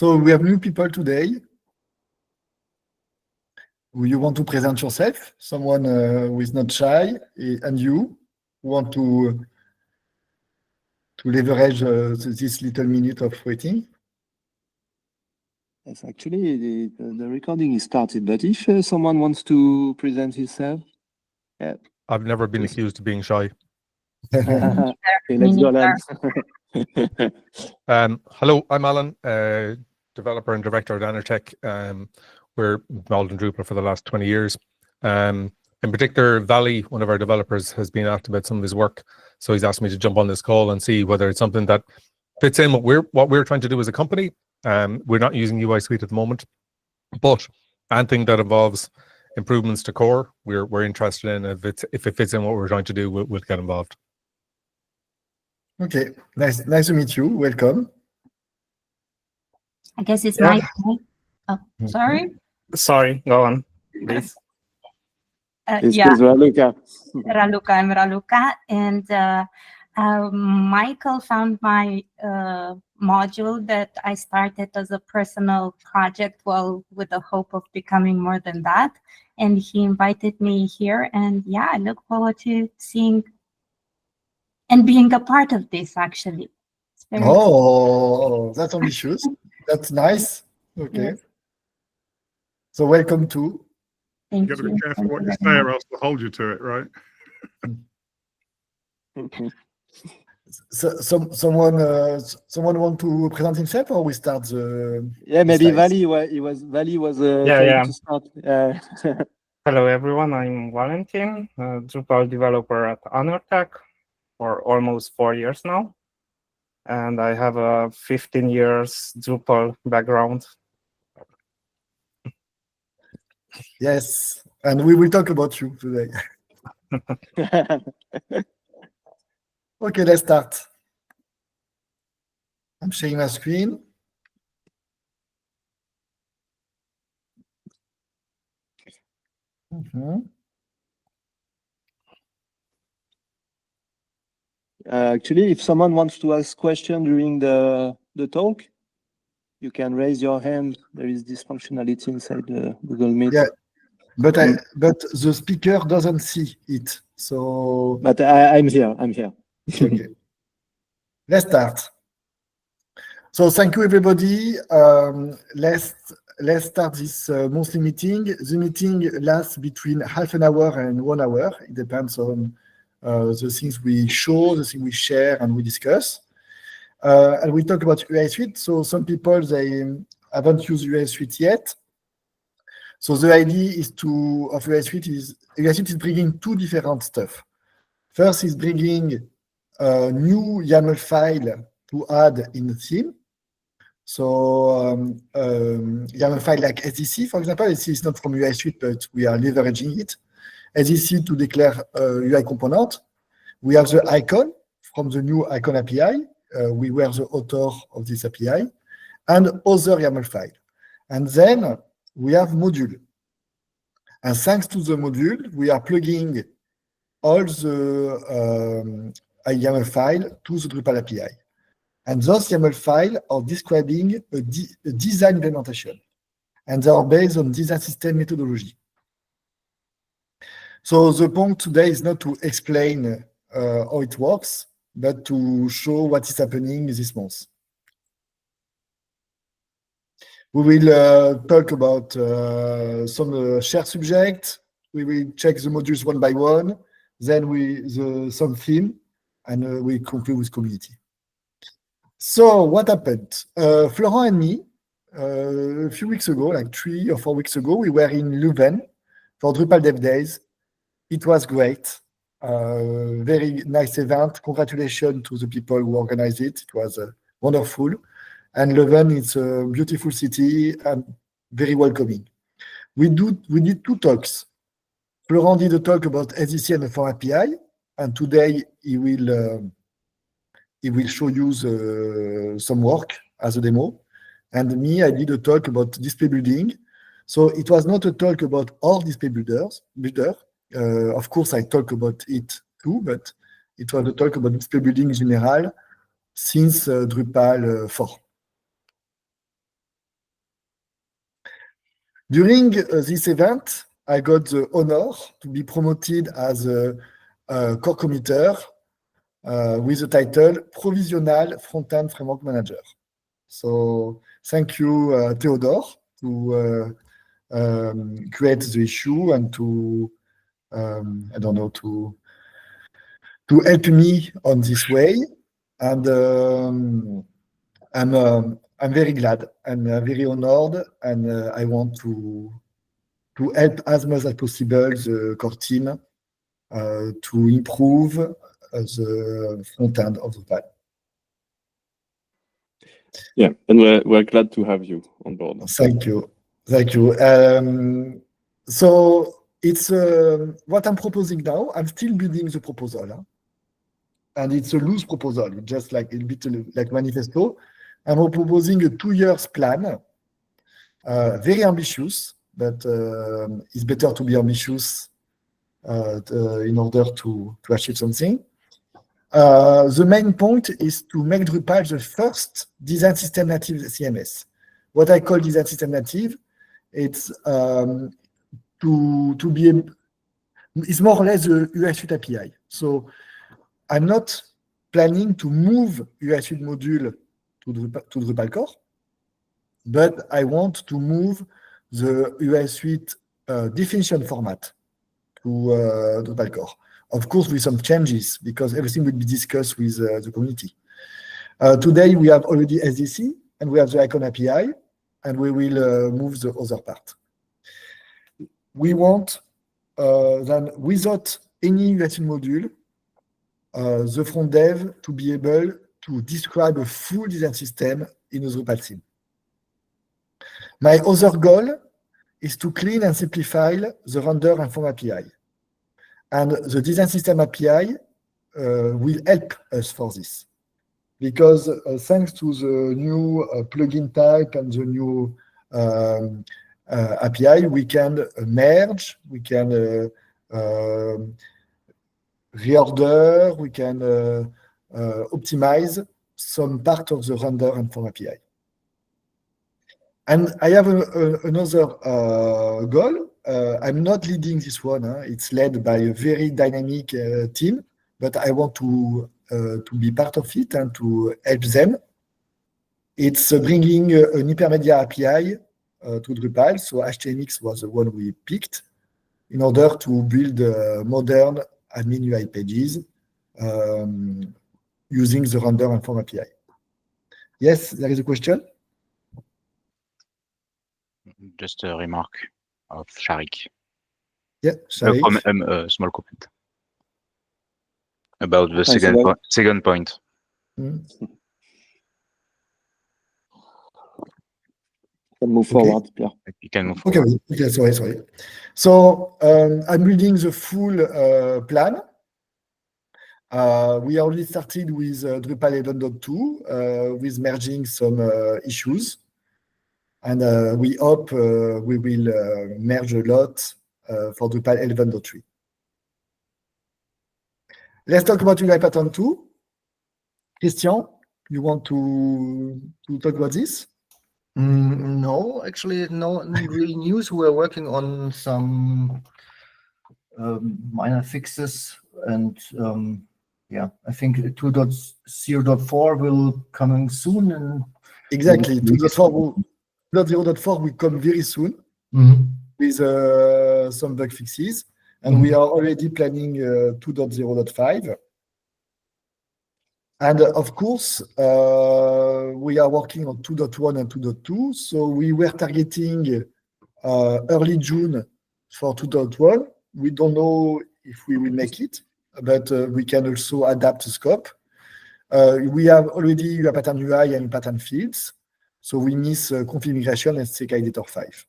So we have new people today. You want to present yourself? Someone who is not shy, and you want to leverage this little minute of waiting? Yes, actually, the recording is started, but if someone wants to present himself, yeah. I've never been accused of being shy. Okay, let's go, Alan. Hello, I'm Alan, developer and director at Enertech. We're involved in Drupal for the last 20 years. In particular, Valley, one of our developers, has been asked about some of his work. So he's asked me to jump on this call and see whether it's something that fits in what we're trying to do as a company. We're not using UI Suite at the moment, but anything that involves improvements to core, we're interested in. If it fits in what we're trying to do, we'll get involved. Okay, nice to meet you. Welcome. I guess it's my turn. Oh, sorry. Sorry, go on, please. Yeah, Raluca. I'm Raluca, and Michael found my module that I started as a personal project, well, with the hope of becoming more than that. And he invited me here, and yeah, I look forward to seeing and being a part of this, actually. Oh, that's ambitious. That's nice. Okay. Yes. So welcome to. Thank you. Got to be careful what you say, or else they'll hold you to it, right? So, someone want to present himself, or we start the? Yeah, maybe Vali was yeah. to start. Hello, everyone. I'm Valentin, a Drupal developer at Enertech for almost 4 years now, and I have a 15 years Drupal background. Yes, and we will talk about you today. Okay, let's start. I'm sharing my screen. Actually, if someone wants to ask question during the talk, you can raise your hand. There is this functionality inside the Google Meet. Yeah, but the speaker doesn't see it. So. But I'm here. Okay. Let's start. So thank you, everybody. Let's start this monthly meeting. The meeting lasts between half an hour and 1 hour. It depends on the things we show, the things we share, and we discuss. And we talk about UI Suite. So some people, they haven't used UI Suite yet. So the idea of UI Suite is bringing two different stuff. First is bringing a new YAML file to add in the theme. So YAML file like SDC, for example, SDC is not from UI Suite, but we are leveraging it. SDC to declare UI component. We have the icon from the new icon API. We were the author of this API, and other YAML file. And then we have module. And thanks to the module, we are plugging all the YAML file to the Drupal API. And those YAML files are describing a design implementation. And they are based on design system methodology. So the point today is not to explain how it works, but to show what is happening this month. We will talk about some shared subject. We will check the modules one by one. Then some theme, and we conclude with community. So what happened? Florent and me, a few weeks ago, like 3 or 4 weeks ago, we were in Leuven for Drupal Dev Days. It was great. Very nice event. Congratulations to the people who organized it. It was wonderful. And Leuven is a beautiful city and very welcoming. We did 2 talks. Florent did a talk about SDC and the Form API, and today he will show you some work as a demo. And me, I did a talk about display building. So it was not a talk about all display builder. Of course, I talk about it too, but it was a talk about display building in general since Drupal 4. During this event, I got the honor to be promoted as a core committer with the title Provisional Frontend Framework Manager. So thank you, Theodore, to create the issue and to, I don't know, to help me on this way. And I'm very glad and very honored, and I want to help as much as possible the core team to improve the front end of the pipe. Yeah, and we're glad to have you on board. Thank you. Thank you. So it's what I'm proposing now. I'm still building the proposal, huh? And it's a loose proposal, just like a bit like manifesto. I'm proposing a 2 years plan, very ambitious, but it's better to be ambitious in order to achieve something. The main point is to make Drupal the first design system native CMS. What I call design system native, it's to be it's more or less the UI Suite API. So I'm not planning to move UI Suite module to Drupal Core, but I want to move the UI Suite definition format to Drupal Core. Of course, with some changes, because everything will be discussed with the community. Today, we have already SDC, and we have the icon API, and we will move the other part. We want, then, without any UI Suite module, the front dev to be able to describe a full design system in a Drupal theme. My other goal is to clean and simplify the render and form API. And the design system API will help us for this. Because thanks to the new plugin type and the new API, we can merge, we can reorder, we can optimize some part of the render and form API. And I have another goal. I'm not leading this one. It's led by a very dynamic team, but I want to be part of it and to help them. It's bringing an hypermedia API to Drupal. So HTMX was the one we picked in order to build modern admin UI pages using the render and form API. Yes, there is a question? Just a remark of Sharik. Yeah, Sharik. From a small comment about the second point. Can move forward, Pierre. You can move forward. Okay, sorry. So I'm building the full plan. We already started with Drupal 11.2 with merging some issues. And we hope we will merge a lot for Drupal 11.3. Let's talk about UI Pattern 2. Christian, you want to talk about this? No, actually, no real news. We're working on some minor fixes, and yeah, I think 2.0.4 will coming soon. And exactly, 2.0.4 will come very soon with some bug fixes, and we are already planning 2.0.5. And of course, we are working on 2.1 and 2.2. So we were targeting early June for 2.1. We don't know if we will make it, but we can also adapt the scope. We have already UI Pattern UI and pattern fields. So we miss configuration and CK Editor 5.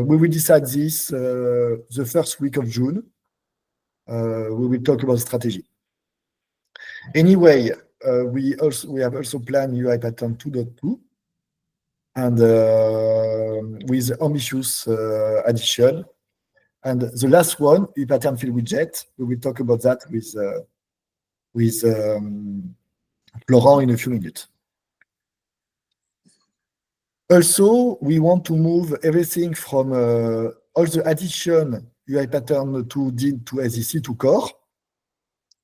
We will decide this the first week of June. We will talk about strategy. Anyway, we have also planned UI Pattern 2.2 and with ambitious addition. And the last one, UI Pattern Field Widget, we will talk about that with Laurent in a few minutes. Also, we want to move everything from all the addition UI pattern did to SDC to core.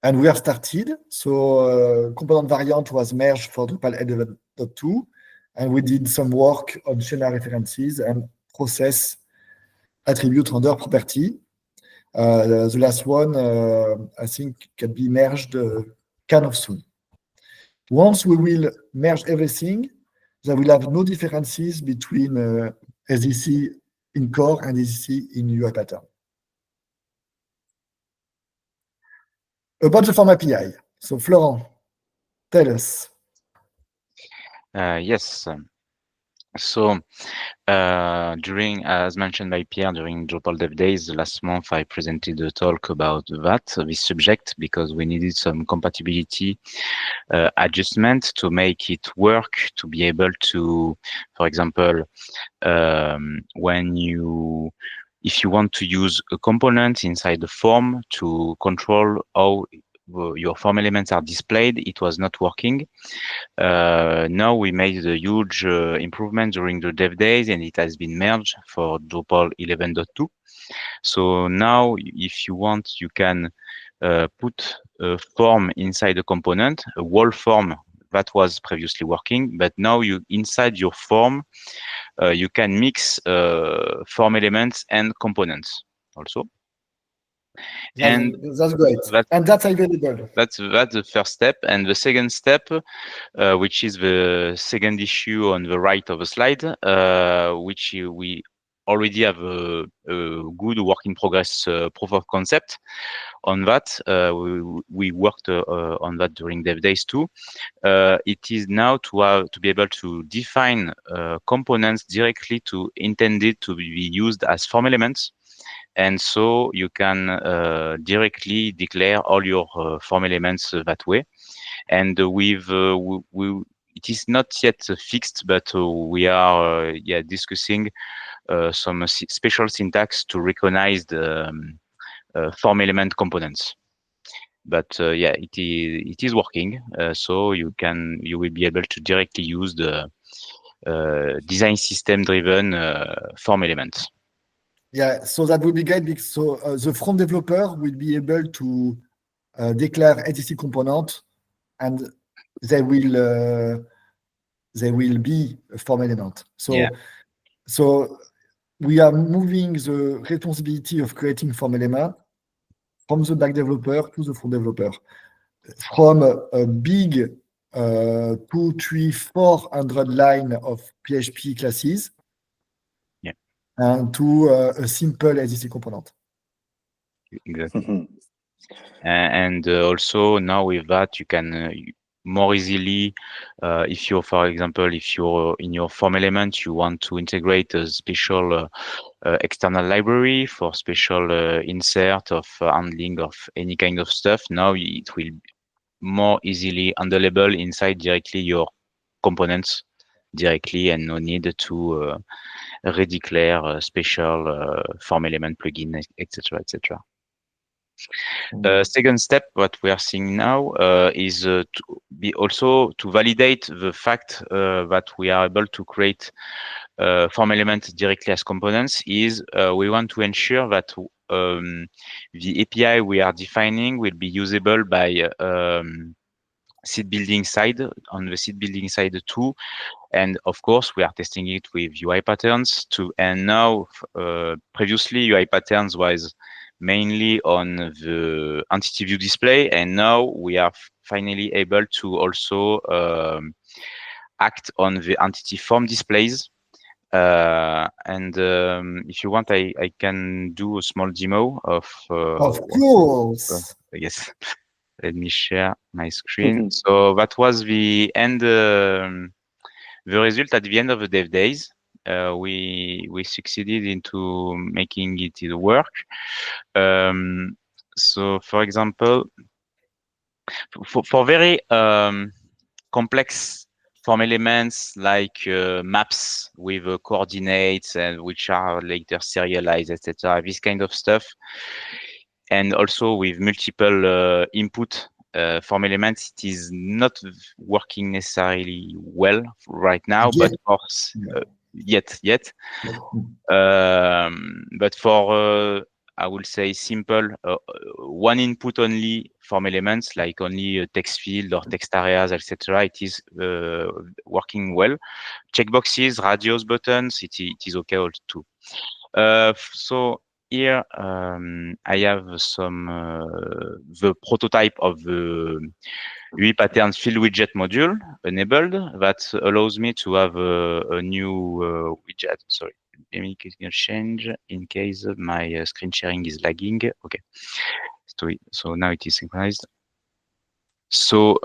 And we have started. So component variant was merged for Drupal 11.2. And we did some work on schema references and process attribute render property. The last one, I think, can be merged kind of soon. Once we will merge everything, there will have no differences between SDC in core and SDC in UI pattern. About the form API. So Florent, tell us. Yes. So during, as mentioned by Pierre, during Drupal Dev Days last month, I presented a talk about this subject, because we needed some compatibility adjustment to make it work, to be able to, for example, if you want to use a component inside the form to control how your form elements are displayed, it was not working. Now we made a huge improvement during the dev days, and it has been merged for Drupal 11.2. So now, if you want, you can put a form inside a component, a wall form that was previously working, but now inside your form, you can mix form elements and components also. And that's great. And that's available. That's the first step. And the second step, which is the second issue on the right of the slide, which we already have a good work in progress proof of concept on that. We worked on that during dev days too. It is now to be able to define components directly intended to be used as form elements. And so you can directly declare all your form elements that way. And it is not yet fixed, but we are discussing some special syntax to recognize the form element components. But it is working. So you will be able to directly use the design system driven form elements. Yeah, so that would be great, because so the front developer will be able to declare SDC component, and they will be a form element. So we are moving the responsibility of creating form element from the back developer to the front developer, from a big 200, 300, 400 line of PHP classes, and to a simple SDC component. Exactly. And also now with that, you can more easily, if you're, for example, if you're in your form element, you want to integrate a special external library for special insert of handling of any kind of stuff. Now it will more easily handleable inside directly your components directly, and no need to redeclare a special form element plugin, etc., etc. Second step, what we are seeing now is to validate the fact that we are able to create form elements directly as components. Is we want to ensure that the API we are defining will be usable by seed building side, on the seed building side too. And of course, we are testing it with UI patterns too. And now, previously, UI patterns was mainly on the entity view display, and now we are finally able to also act on the entity form displays. And if you want, I can do a small demo of course. Yes. Let me share my screen. So that was the end. The result at the end of the dev days. We succeeded into making it work. So, for example, for very complex form elements like maps with coordinates and which are later serialized, etc., this kind of stuff, and also with multiple input form elements, it is not working necessarily well right now, but of course, yet. But for I will say simple one input only form elements, like only a text field or text areas, etc. It is working well. Checkboxes, radius buttons, it is okay also too. So here I have some the prototype of the UI patterns field widget module enabled that allows me to have a new widget. Sorry, let me change in case my screen sharing is lagging. Okay, so now it is synchronized. So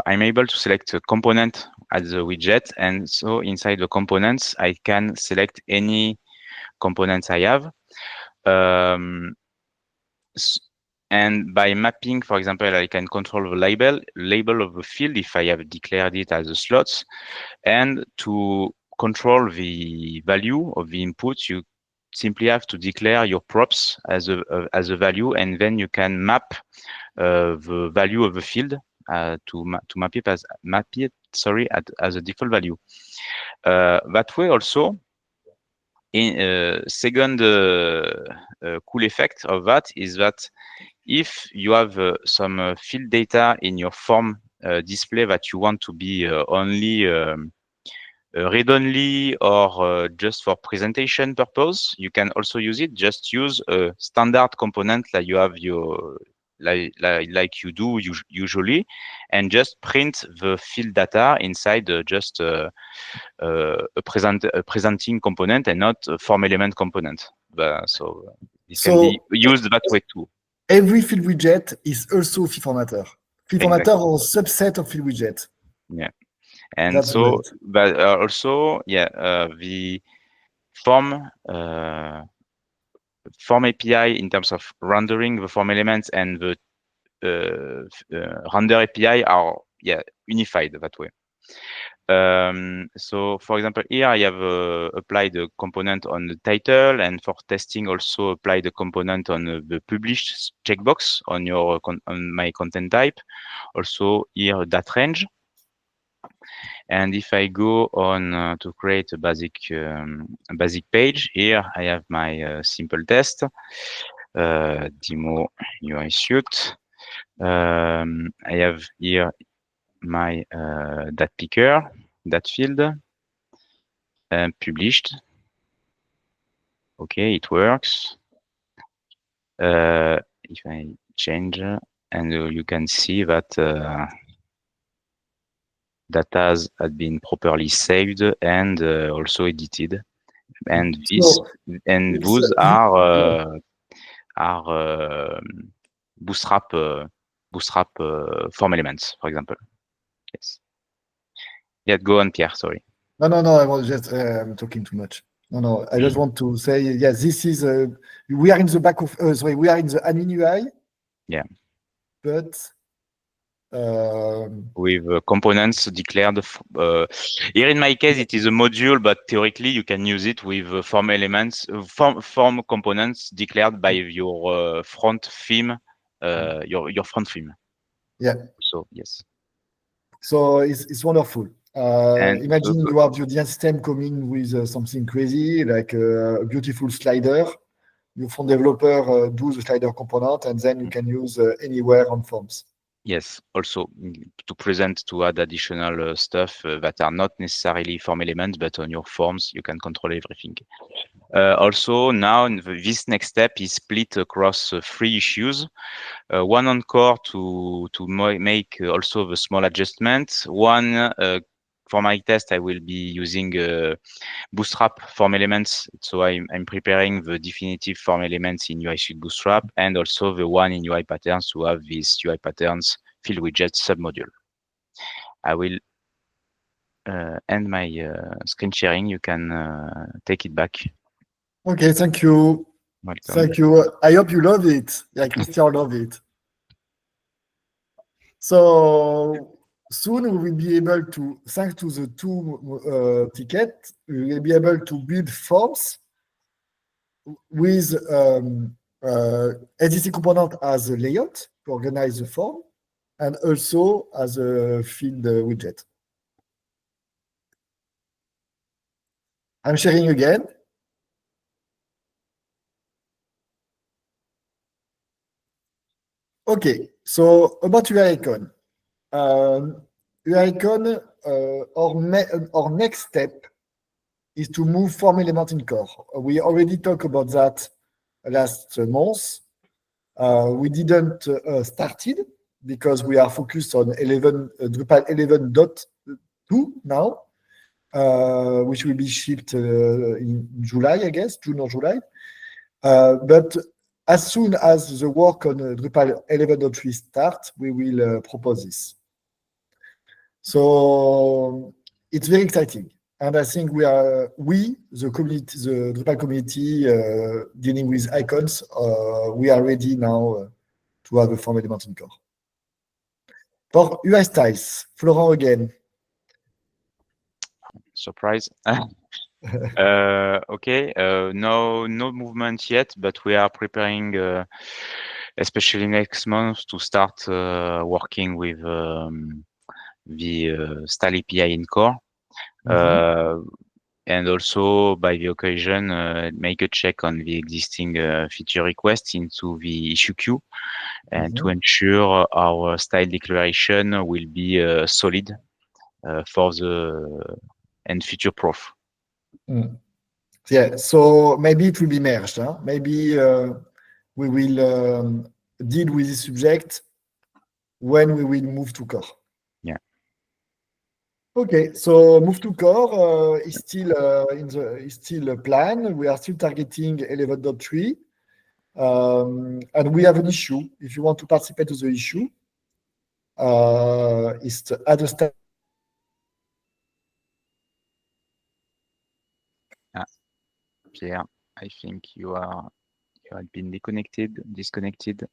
I'm able to select a component as a widget, and so inside the components I can select any components I have. And by mapping, for example, I can control the label of the field if I have declared it as a slot. And to control the value of the input, you simply have to declare your props as a value, and then you can map the value of the field to map it as a default value. That way also, in second cool effect of that is that if you have some field data in your form display that you want to be only read-only or just for presentation purpose, you can also use it. Just use a standard component like you have your like you do usually, and just print the field data inside just a presenting component and not a form element component. So this can be used that way too. Every field widget is also a field formatter. Field formatter or subset of field widget. Yeah, and that's so great. but also the form API in terms of rendering the form elements and the render API are unified that way. So for example, here I have applied a component on the title, and for testing also apply the component on the published checkbox on your on my content type. Also here that range. And if I go on to create a basic page, here I have my simple test demo UI suite. I have here my dat picker, that field, published. Okay, it works. If I change, and you can see that data had been properly saved and also edited, and those are Bootstrap form elements, for example. Yes. Yeah, go on, Pierre. Sorry. No. I was just I'm talking too much. No. I just want to say, yes, this is we are in the back of we are in the admin UI. Yeah. But with components declared. Here in my case, it is a module, but theoretically you can use it with form elements, form components declared by your front theme, your front theme. Yeah. So yes. So it's wonderful. Imagine you have your design system coming with something crazy, like a beautiful slider. Your front developer do the slider component, and then you can use anywhere on forms. Yes, also to present, to add additional stuff that are not necessarily form elements, but on your forms, you can control everything. Also, now this next step is split across 3 issues. One on core to make also the small adjustments. One for my test, I will be using Bootstrap form elements. So I'm preparing the definitive form elements in UI Suite Bootstrap, and also the one in UI patterns to have this UI patterns field widget submodule. I will end my screen sharing. You can take it back. Okay, thank you. Welcome. Thank you. I hope you love it. Yeah, Christian love it. So soon we will be able to, thanks to the 2 tickets, we will be able to build forms with editing component as a layout to organize the form, and also as a field widget. I'm sharing again. Okay, so about UI icon. UI icon, our next step is to move form element in core. We already talked about that last month. We didn't started because we are focused on Drupal 11.2 now, which will be shipped in July, I guess, June or July. But as soon as the work on Drupal 11.3 starts, we will propose this. So it's very exciting. And I think the community, the Drupal community dealing with icons, we are ready now to have a form element in core. For UI styles, Florent again. Surprise. Okay, no movement yet, but we are preparing, especially next month, to start working with the style API in core. And also, by the occasion, make a check on the existing feature requests into the issue queue, and to ensure our style declaration will be solid for the and future proof. Yeah, so maybe it will be merged. Huh? Maybe we will deal with this subject when we will move to core. Yeah. Okay, so move to core is still a plan. We are still targeting 11.3, and we have an issue. If you want to participate to the issue, is to add a style. Pierre, I think you had been disconnected.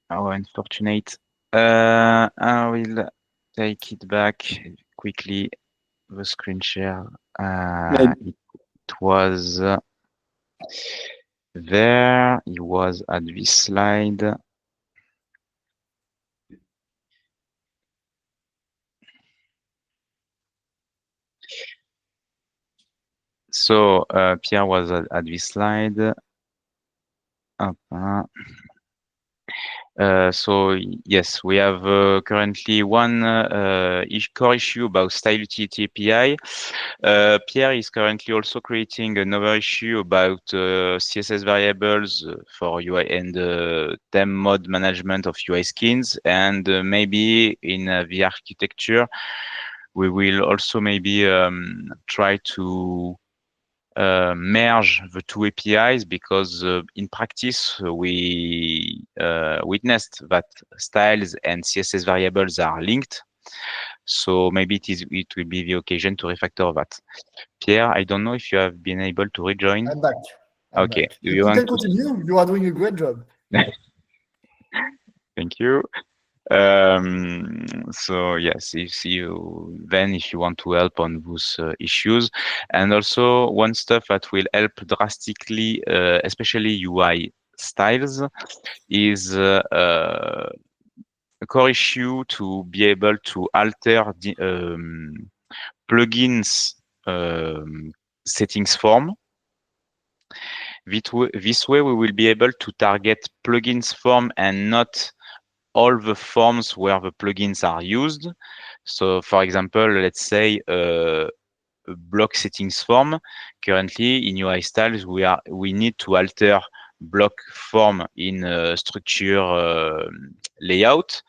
How unfortunate. I will take it back quickly. The screen share. It was there. It was at this slide. So Pierre was at this slide. So yes, we have currently one core issue about style utility API. Pierre is currently also creating another issue about CSS variables for UI and theme mode management of UI skins, and maybe in the architecture, we will also maybe try to merge the two APIs, because in practice we witnessed that styles and CSS variables are linked. So maybe it will be the occasion to refactor that. Pierre, I don't know if you have been able to rejoin. I'm back. Okay. Do you can continue. You are doing a great job. Thank you. So yes, if you want to help on those issues, and also one stuff that will help drastically, especially UI styles, is a core issue to be able to alter the plugins settings form. This way we will be able to target plugins form and not all the forms where the plugins are used. So for example, let's say a block settings form. Currently in UI styles, we need to alter block form in structure layout,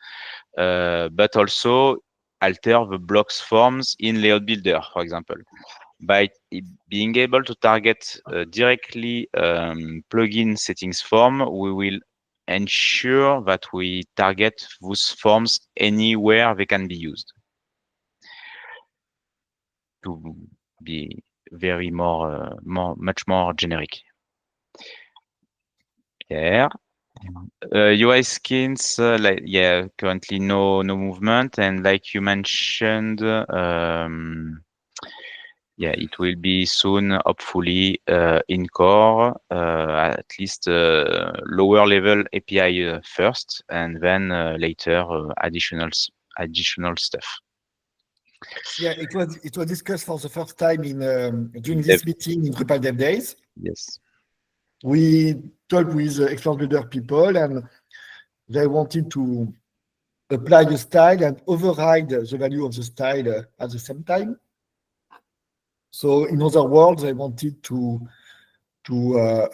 but also alter the blocks forms in layout builder, for example. By being able to target directly plugin settings form, we will ensure that we target those forms anywhere they can be used, to be very much more generic. Yeah. UI skins, currently no movement, and like you mentioned, it will be soon, hopefully, in core, at least lower level API first, and then later additional stuff. Yeah, it was discussed for the first time in during this meeting in Drupal Dev Days. Yes. We talked with Expert Builder people, and they wanted to apply the style and override the value of the style at the same time. So, in other words, they wanted to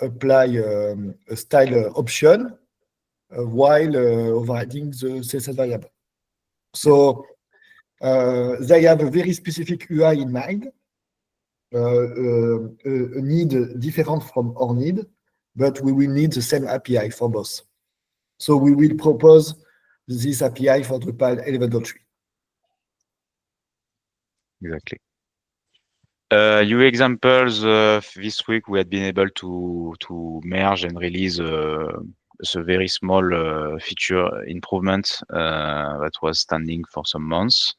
apply a style option while overriding the CSS variable. So they have a very specific UI in mind, a need different from our need, but we will need the same API for both. So we will propose this API for Drupal 11.3. Exactly. Your examples this week, we had been able to merge and release a very small feature improvement that was standing for some months.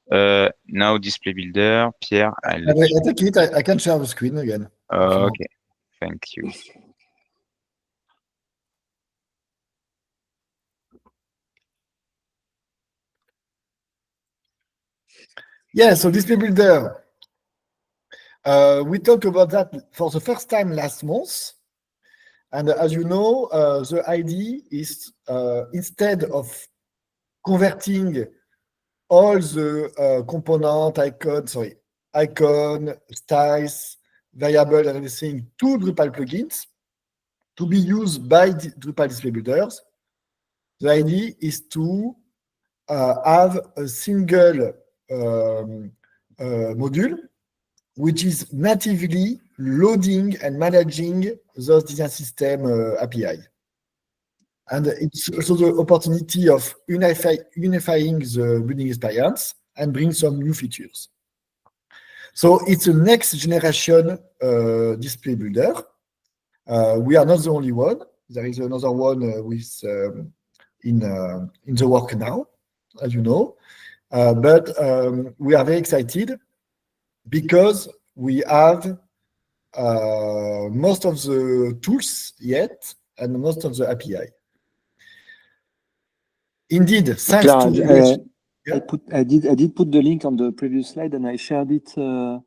Now display builder, Pierre. I take it. I can share the screen again. Okay, thank you. Yeah, so display builder. We talked about that for the first time last month. And as you know, the idea is instead of converting all the component, icon, styles, variable, and everything to Drupal plugins to be used by Drupal display builders, the idea is to have a single module which is natively loading and managing those design system API. And it's also the opportunity of unifying the building experience and bring some new features. So it's a next generation display builder. We are not the only one. There is another one in the work now, as you know. But we are very excited because we have most of the tools yet and most of the API. Indeed, thanks to I did put the link on the previous slide and I shared it on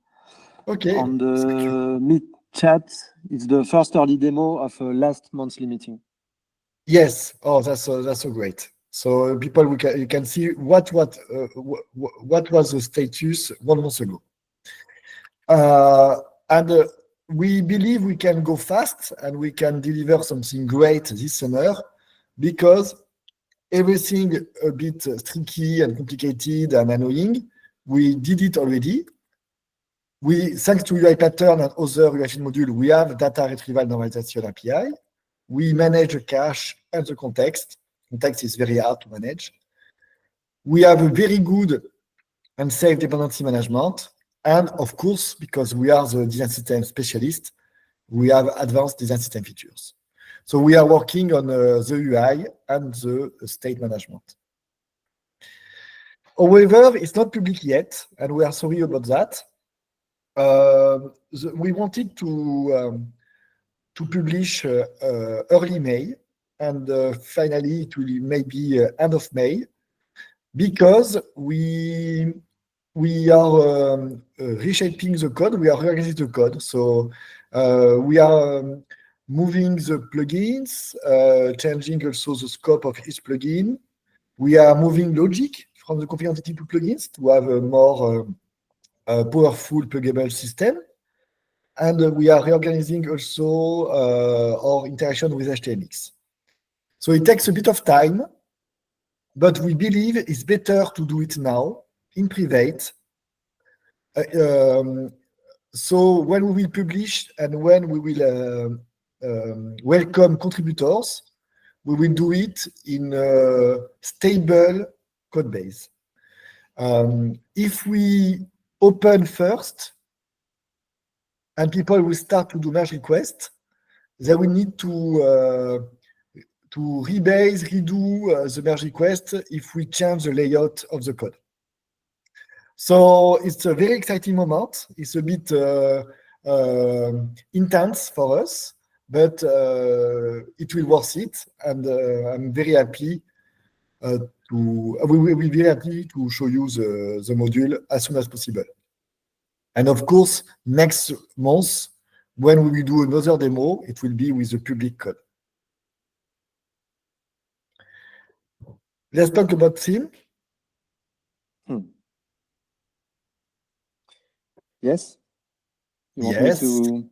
the Meet chat. It's the first early demo of last monthly meeting. Yes. Oh, that's so great. So people, you can see what was the status 1 month ago. And we believe we can go fast and we can deliver something great this summer because everything a bit tricky and complicated and annoying, we did it already. Thanks to UI pattern and other UI module, we have data retrieval normalization API. We manage the cache and the context. Context is very hard to manage. We have a very good and safe dependency management. And of course, because we are the design system specialist, we have advanced design system features. So we are working on the UI and the state management. However, it's not public yet, and we are sorry about that. We wanted to publish early May, and finally it will maybe end of May, because we are reshaping the code, we are reorganizing the code. So we are moving the plugins, changing also the scope of each plugin. We are moving logic from the config entity to plugins to have a more powerful pluggable system. And we are reorganizing also our interaction with HTMX. So it takes a bit of time, but we believe it's better to do it now in private. So when we will publish and when we will welcome contributors, we will do it in a stable code base. If we open first and people will start to do merge requests, they will need to rebase, redo the merge request if we change the layout of the code. So it's a very exciting moment. It's a bit intense for us, but it will worth it, and I'm very happy we will be very happy to show you the module as soon as possible. And of course, next month, when we will do another demo, it will be with the public code. Let's talk about theme. Yes. You want me to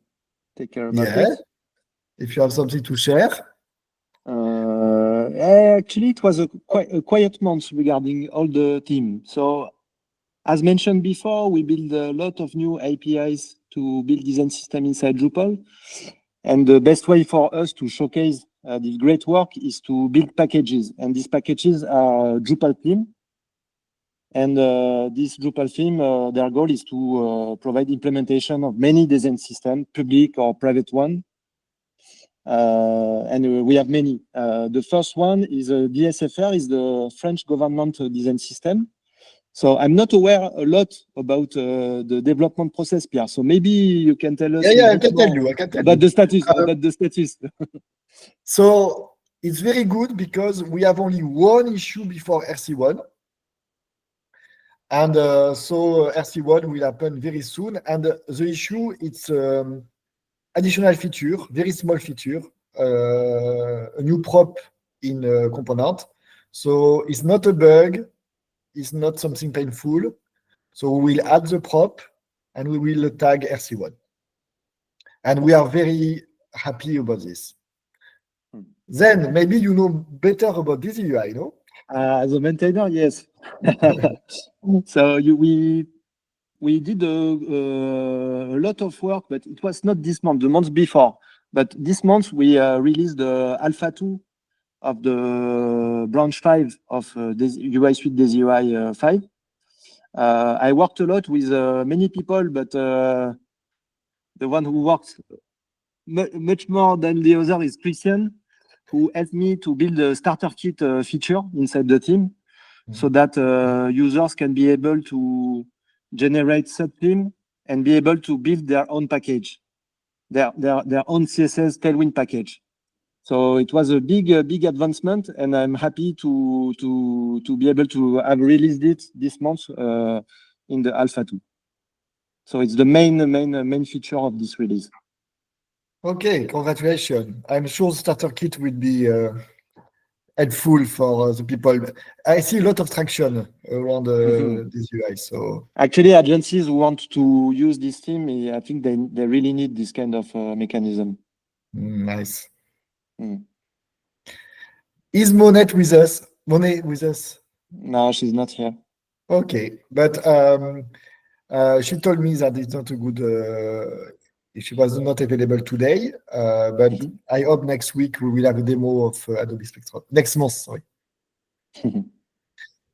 take care about it? If you have something to share. Actually, it was a quiet month regarding all the team. So, as mentioned before, we build a lot of new APIs to build design system inside Drupal. And the best way for us to showcase this great work is to build packages. And these packages are Drupal theme. And this Drupal theme, their goal is to provide implementation of many design systems, public or private one. And we have many. The first one is DSFR, is the French government design system. So I'm not aware a lot about the development process, Pierre. So maybe you can tell us I can tell you. About the status. So it's very good because we have only one issue before RC1. And so RC1 will happen very soon. And the issue, it's additional feature, very small feature, a new prop in a component. So it's not a bug, it's not something painful. So we will add the prop and we will tag RC1. And we are very happy about this. Then maybe you know better about this UI, no? As a maintainer, yes. So we did a lot of work, but it was not this month, the month before. But this month we released the Alpha 2 of the branch 5 of this UI Suite Daisy UI 5. I worked a lot with many people, but the one who worked much more than the other is Christian, who helped me to build a starter kit feature inside the team, so that users can be able to generate sub-theme and be able to build their own package, their own CSS Tailwind package. So it was a big advancement, and I'm happy to be able to have released it this month in the Alpha 2. So it's the main feature of this release. Okay, congratulations. I'm sure starter kit will be helpful for the people. I see a lot of traction around this UI. So actually, agencies who want to use this theme, I think they really need this kind of mechanism. Nice. Is Monet with us? Monet with us? No, she's not here. Okay, but she told me that it's not a good. She was not available today, but I hope next week we will have a demo of Adobe Spectrum. Next month, sorry.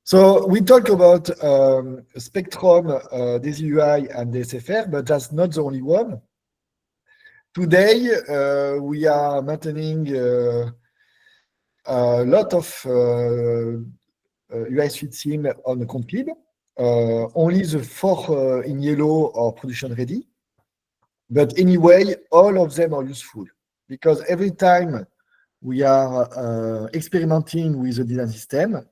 So we talk about Spectrum, Daisy UI, and DSFR, but that's not the only one. Today, we are maintaining a lot of UI Suite theme on Complib. Only the 4 in yellow are production ready. But anyway, all of them are useful because every time we are experimenting with the design system,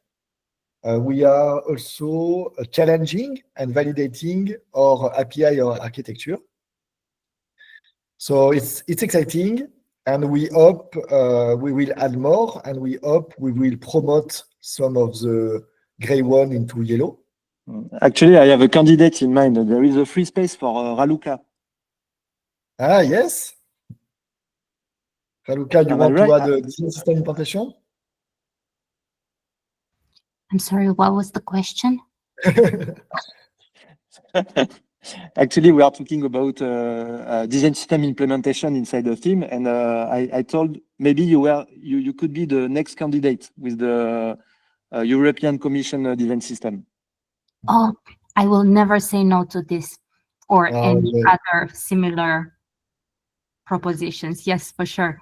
we are also challenging and validating our API or architecture. So it's exciting, and we hope we will add more, and we hope we will promote some of the gray one into yellow. Actually, I have a candidate in mind. There is a free space for Raluca. Ah, yes. Raluca, you want to add a design system implementation? I'm sorry, what was the question? Actually, we are talking about design system implementation inside the theme, and I told maybe you could be the next candidate with the European Commission design system. Oh, I will never say no to this or any other similar propositions. Yes, for sure.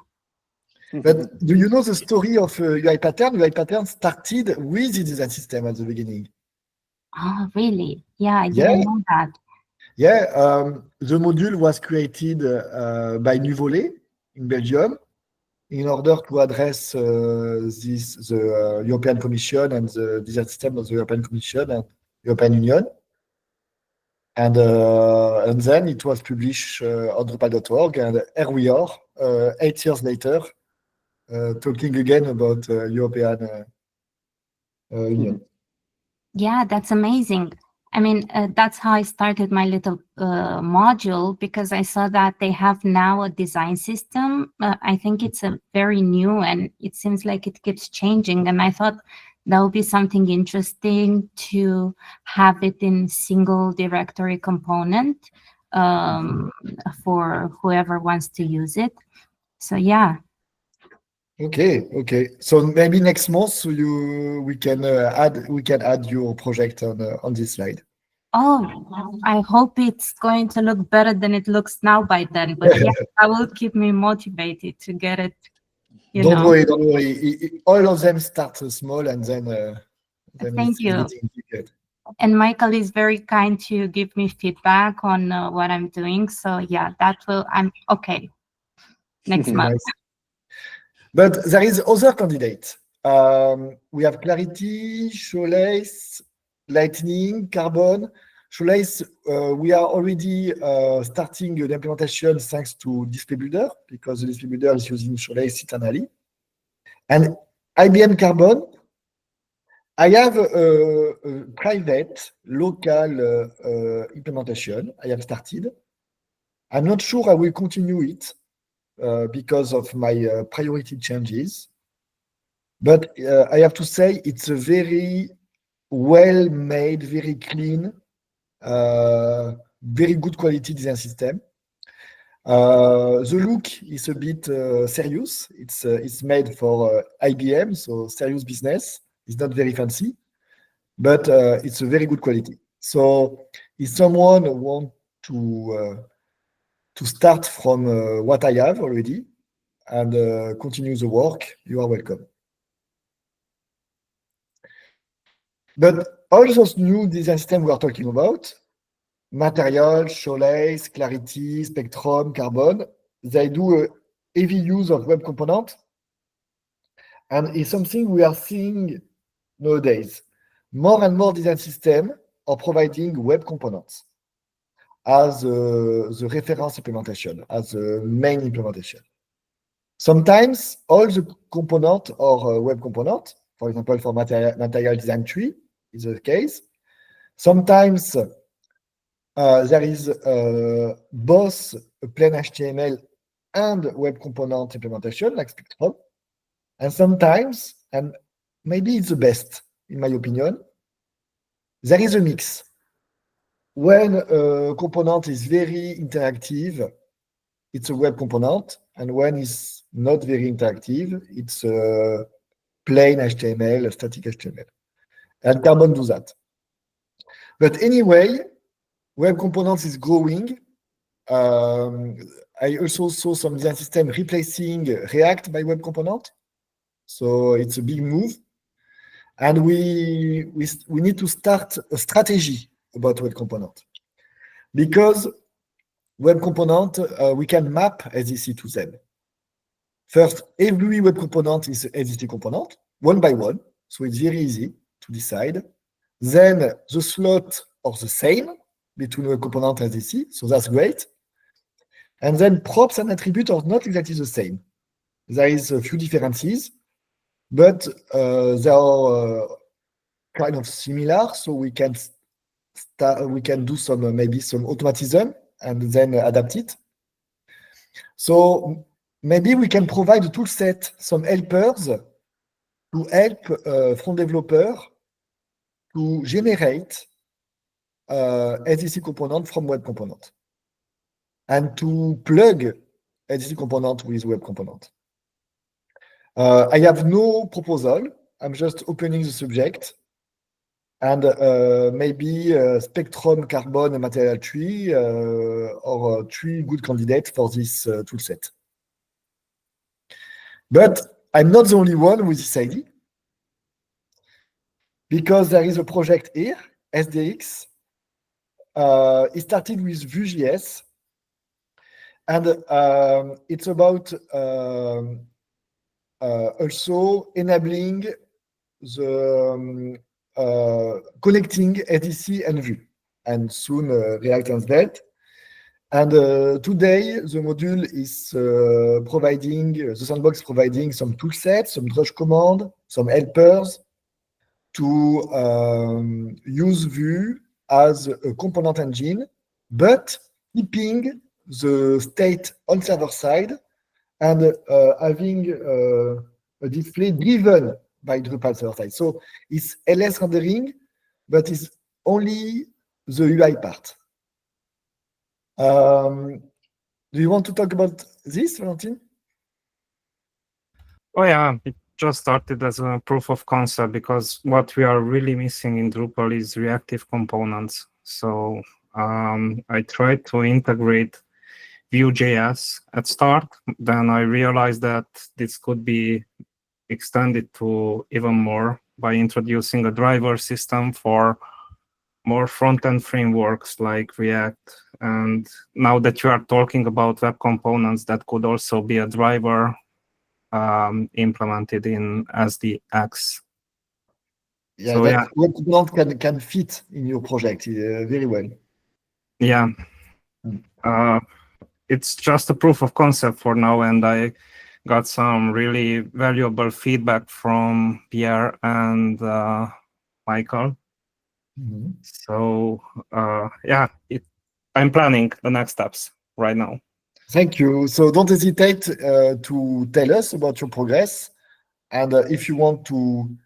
But do you know the story of UI Pattern? UI Pattern started with the design system at the beginning. Oh, really? Yeah, I didn't know that. Yeah, the module was created by Nuvolet in Belgium in order to address the European Commission and the design system of the European Commission and European Union. And then it was published on Drupal.org, and here we are, 8 years later, talking again about European Union. Yeah, that's amazing. I mean, that's how I started my little module, because I saw that they have now a design system. I think it's a very new, and it seems like it keeps changing. And I thought that would be something interesting to have it in single directory component for whoever wants to use it. So yeah. Okay. So maybe next month we can add your project on this slide. Oh, I hope it's going to look better than it looks now by then. But yeah, that will keep me motivated to get it. Don't worry. All of them start small, and then Thank it's you. getting bigger. And Michael is very kind to give me feedback on what I'm doing. So yeah, I'm okay next month. Nice. But there is other candidates. We have Clarity, Shoelace, Lightning, Carbon. Shoelace, we are already starting the implementation thanks to Display Builder, because the Display Builder is using Shoelace internally. And IBM Carbon, I have a private local implementation I have started. I'm not sure I will continue it because of my priority changes. But I have to say it's a very well-made, very clean, very good quality design system. The look is a bit serious. It's made for IBM, so serious business. It's not very fancy, but it's a very good quality. So if someone wants to start from what I have already and continue the work, you are welcome. But all those new design systems we are talking about, Material, Shoelace, Clarity, Spectrum, Carbon, they do a heavy use of web component, and it's something we are seeing nowadays. More and more design systems are providing web components as the reference implementation, as the main implementation. Sometimes all the components are web components. For example, for material design tree is the case. Sometimes there is both a plain HTML and web component implementation, like Spectrum. And sometimes, and maybe it's the best, in my opinion, there is a mix. When a component is very interactive, it's a web component, and when it's not very interactive, it's a plain HTML, a static HTML. And Carbon do that. But anyway, web components is growing. I also saw some design system replacing React by web component. So it's a big move. And we need to start a strategy about web component. Because web component, we can map SDC to them. First, every web component is SDC component, one by one. So it's very easy to decide. Then the slot are the same between web component and SDC, so that's great. And then props and attributes are not exactly the same. There is a few differences, but they are kind of similar. So we can do some maybe some automatism and then adapt it. So maybe we can provide a tool set, some helpers to help front developer to generate SDC component from web component and to plug SDC component with web component. I have no proposal. I'm just opening the subject, and maybe Spectrum, Carbon, and Material Tree are 3 good candidates for this tool set. But I'm not the only one with this idea, because there is a project here, SDX. It started with Vue.js, And it's about also enabling the connecting SDC and Vue, and soon React and Svelte. And today, the module is providing, the sandbox providing some toolsets, some drush command, some helpers to use Vue as a component engine, but keeping the state on server side and having a display driven by Drupal server side. So it's LS rendering, but it's only the UI part. Do you want to talk about this, Valentin? Oh yeah, it just started as a proof of concept because what we are really missing in Drupal is reactive components. So I tried to integrate Vue.js at start. Then I realized that this could be extended to even more by introducing a driver system for more front-end frameworks like React. And now that you are talking about web components, that could also be a driver implemented in SDX. Yeah, So, that's what component can fit in your project very well. Yeah. It's just a proof of concept for now, and I got some really valuable feedback from Pierre and Michael. Mm-hmm. So yeah, I'm planning the next steps right now. Thank you. So don't hesitate to tell us about your progress, and if you want to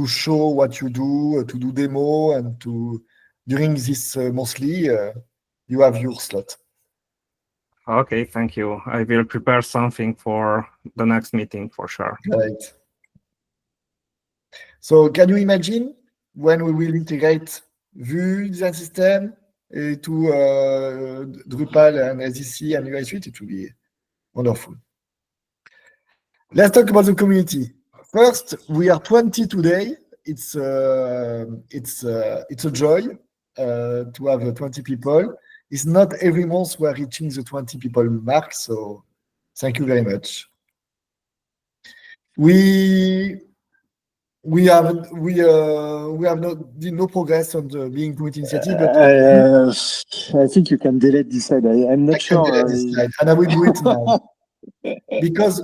show what you do, to do demo, and to during this monthly, you have your slot. Okay, thank you. I will prepare something for the next meeting for sure. Right. So can you imagine when we will integrate Vue design system to Drupal and SDC and UI Suite? It will be wonderful. Let's talk about the community. First, we are 20 today. It's a joy to have 20 people. It's not every month we're reaching the 20 people mark, so thank you very much. We have no progress on the being community initiative, but I think you can delete this slide. I'm not sure. And I will do it now because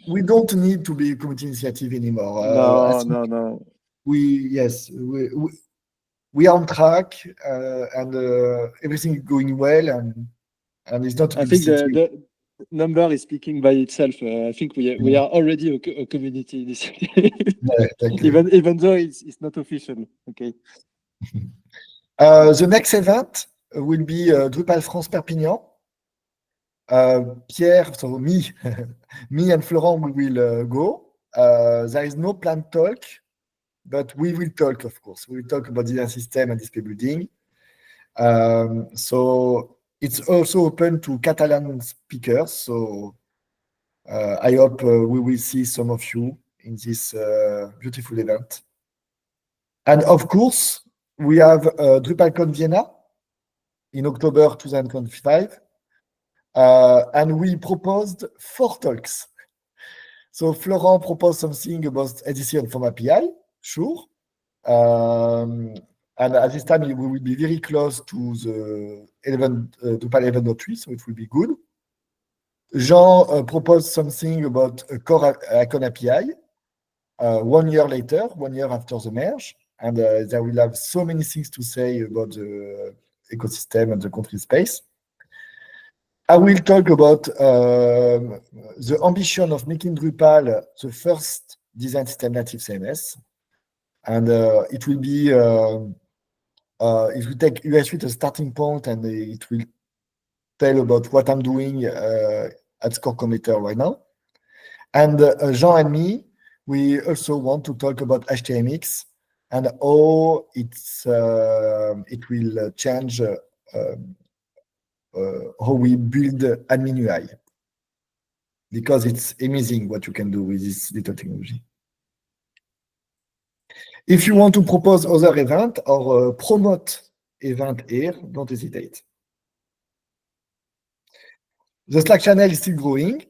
we don't need to be a community initiative anymore. No. We are on track and everything is going well, and it's not. I think the number is speaking by itself. I think we are already a community initiative, even though it's not official. Okay. The next event will be Drupal France Perpignan. Pierre, so me, me and Florent, we will go. There is no planned talk, but we will talk, of course. We will talk about design system and display building. So it's also open to Catalan speakers. So I hope we will see some of you in this beautiful event. And of course, we have DrupalCon Vienna in October 2025. And we proposed 4 talks. So Florent proposed something about SDC and Form API, sure. And at this time, we will be very close to the Drupal 11.3, so it will be good. Jean proposed something about a core icon API 1 year later, 1 year after the merge. And they will have so many things to say about the ecosystem and the country space. I will talk about the ambition of making Drupal the first design system native CMS. And it will be, it will take UI Suite as a starting point, and it will tell about what I'm doing at Core Committer right now. And Jean and me, we also want to talk about HTMX and how it will change how we build admin UI, because it's amazing what you can do with this little technology. If you want to propose other event or promote event here, don't hesitate. The Slack channel is still growing.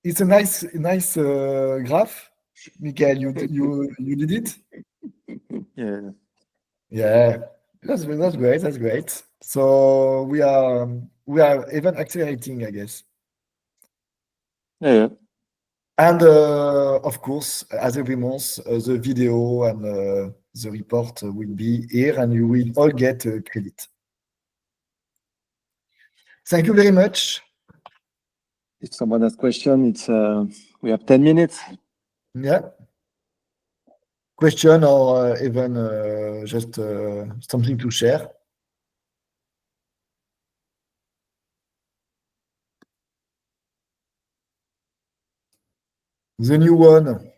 It's a nice graph. Michael, you did it? Yeah. Yeah, that's great. That's great. So we are even accelerating, I guess. Yeah. And of course, as every month, the video and the report will be here, and you will all get credit. Thank you very much. If someone has question, it's we have 10 minutes. Yeah. Question or even just something to share. The new one.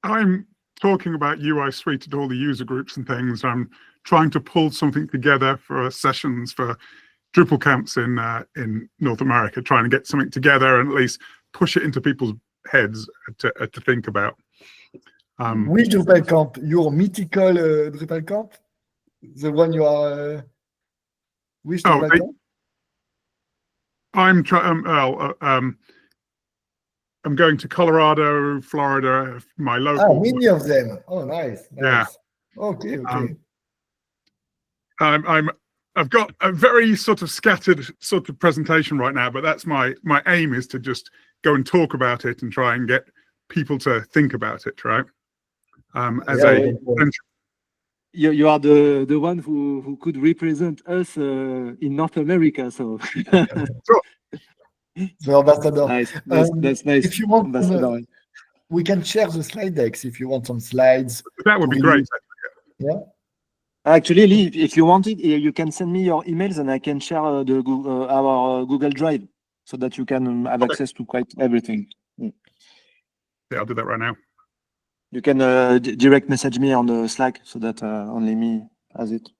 I'm talking about UI Suite and all the user groups and things. I'm trying to pull something together for sessions for Drupal camps in North America, trying to get something together and at least push it into people's heads to think about. Which Drupal camp? Your mythical Drupal camp? The one you are... which Drupal camp? I'm trying. I'm going to Colorado, Florida. My local. Many of them. Oh, nice. Yeah. Okay. I've got a very sort of scattered sort of presentation right now, but that's my aim is to just go and talk about it and try and get people to think about it, right? You are the one who could represent us in North America, so. Sure. The ambassador. Nice. That's nice. If you want, ambassador. We can share the slide decks if you want some slides. That would be great. Yeah. Actually, Lee, if you want it, you can send me your emails and I can share our Google Drive so that you can have access to quite everything. Yeah, I'll do that right now. You can direct message me on the Slack so that only me has it.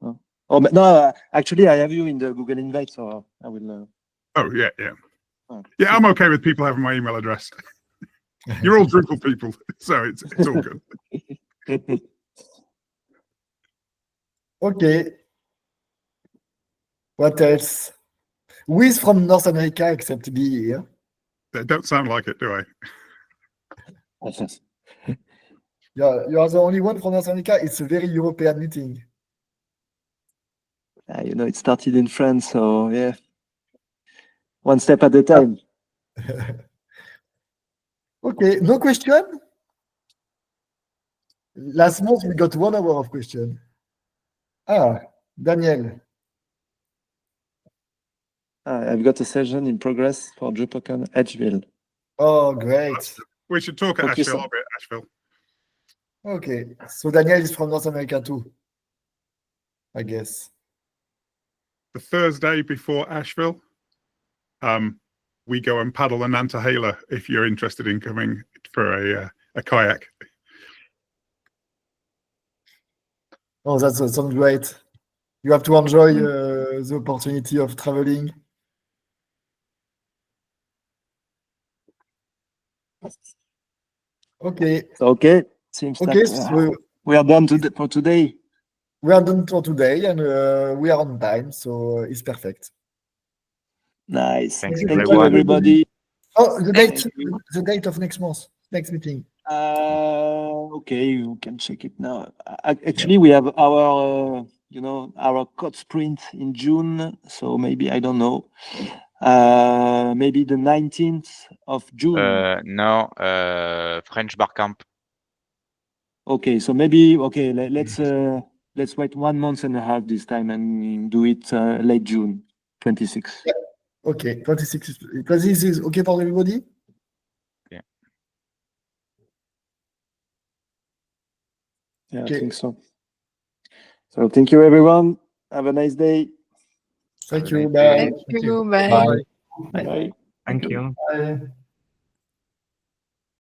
Oh, but no, actually, I have you in the Google invite, so I will. Oh, yeah. Yeah, I'm okay with people having my email address. You're all Drupal people, so it's all good. Okay. What else? Who is from North America except me here? They don't sound like it, do I? Yeah, you are the only one from North America. It's a very European meeting. It started in France, so yeah. One step at a time. Okay, no question? Last month we got 1 hour of question. Daniel. I've got a session in progress for DrupalCon Edgeville. Oh, great. We should talk at Asheville. I'll be at Asheville. Okay, so Daniel is from North America too, I guess. The Thursday before Asheville, we go and paddle the Nantahala if you're interested in coming for a kayak. Oh, that sounds great. You have to enjoy the opportunity of traveling. Okay. Okay. Seems okay, that we are done for today. We are done for today, and we are on time, so it's perfect. Nice. Thank you, everybody. Oh, the date of next meeting. Okay, we can check it now. Actually, we have our our code sprint in June, so maybe I don't know. Maybe the 19th of June. No, French Bar Camp. Okay, so maybe let's wait 1 month and a half this time and do it late June, 26. Yeah. Okay, 26 is okay for everybody? Yeah. Yeah, okay. I think so. So thank you, everyone. Have a nice day. Thank you. Bye. Thank you. Bye. Bye. Thank you. Bye.